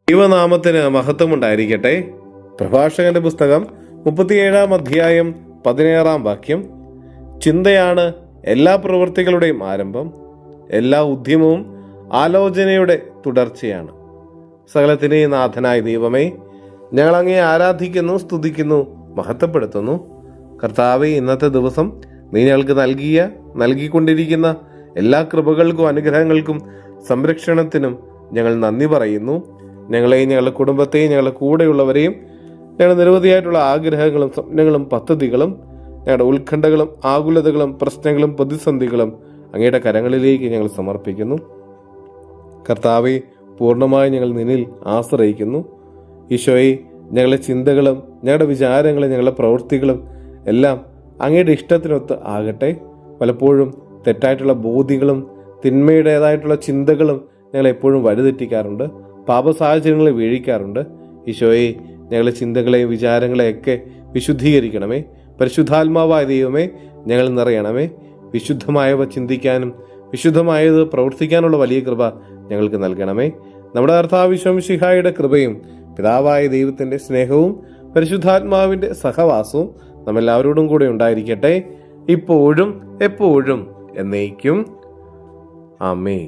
ദൈവനാമത്തിന് മഹത്വമുണ്ടായിരിക്കട്ടെ. പ്രഭാഷകന്റെ പുസ്തകം 37-ാം അധ്യായം 16-ാം വാക്യം. ചിന്തയാണ് എല്ലാ പ്രവൃത്തികളുടെയും ആരംഭം, എല്ലാ ഉദ്യമവും ആലോചനയുടെ തുടർച്ചയാണ്. സകലത്തിനെയും നാഥനായ ദൈവമേ, ഞങ്ങൾ അങ്ങയെ ആരാധിക്കുന്നു, സ്തുതിക്കുന്നു, മഹത്വപ്പെടുത്തുന്നു. കർത്താവേ, ഇന്നത്തെ ദിവസം നീ ഞങ്ങൾക്ക് നൽകിക്കൊണ്ടിരിക്കുന്ന എല്ലാ കൃപകൾക്കും അനുഗ്രഹങ്ങൾക്കും സംരക്ഷണത്തിനും ഞങ്ങൾ നന്ദി പറയുന്നു. ഞങ്ങളെയും ഞങ്ങളുടെ കുടുംബത്തെയും ഞങ്ങളുടെ കൂടെയുള്ളവരെയും ഞങ്ങളുടെ നിരവധിയായിട്ടുള്ള ആഗ്രഹങ്ങളും സ്വപ്നങ്ങളും പദ്ധതികളും ഞങ്ങളുടെ ഉത്കണ്ഠകളും ആകുലതകളും പ്രശ്നങ്ങളും പ്രതിസന്ധികളും അങ്ങയുടെ കരങ്ങളിലേക്ക് ഞങ്ങൾ സമർപ്പിക്കുന്നു. കർത്താവെ, പൂർണ്ണമായി ഞങ്ങൾ നിന്നിൽ ആശ്രയിക്കുന്നു. ഈശോയെ, ഞങ്ങളുടെ ചിന്തകളും ഞങ്ങളുടെ വിചാരങ്ങളും ഞങ്ങളുടെ പ്രവൃത്തികളും എല്ലാം അങ്ങയുടെ ഇഷ്ടത്തിനൊത്ത് ആകട്ടെ. പലപ്പോഴും തെറ്റായിട്ടുള്ള ബോധ്യങ്ങളും തിന്മയുടേതായിട്ടുള്ള ചിന്തകളും ഞങ്ങൾ എപ്പോഴും വഴിതെറ്റിക്കാറുണ്ട്, പാപസാഹചര്യങ്ങളെ വീഴിക്കാറുണ്ട്. ഈശോയെ, ഞങ്ങളുടെ ചിന്തകളെയും വിചാരങ്ങളെയൊക്കെ വിശുദ്ധീകരിക്കണമേ. പരിശുദ്ധാത്മാവായ ദൈവമേ, ഞങ്ങൾ നിറയണമേ. വിശുദ്ധമായവ ചിന്തിക്കാനും വിശുദ്ധമായത് പ്രവർത്തിക്കാനുള്ള വലിയ കൃപ ഞങ്ങൾക്ക് നൽകണമേ. നമ്മുടെ കർത്താവ് ഈശോ മിശിഹായുടെ കൃപയും പിതാവായ ദൈവത്തിൻ്റെ സ്നേഹവും പരിശുദ്ധാത്മാവിൻ്റെ സഹവാസവും നമ്മെല്ലാവരോടും കൂടെ ഉണ്ടായിരിക്കട്ടെ, ഇപ്പോഴും എപ്പോഴും എന്നേക്കും. ആമേൻ.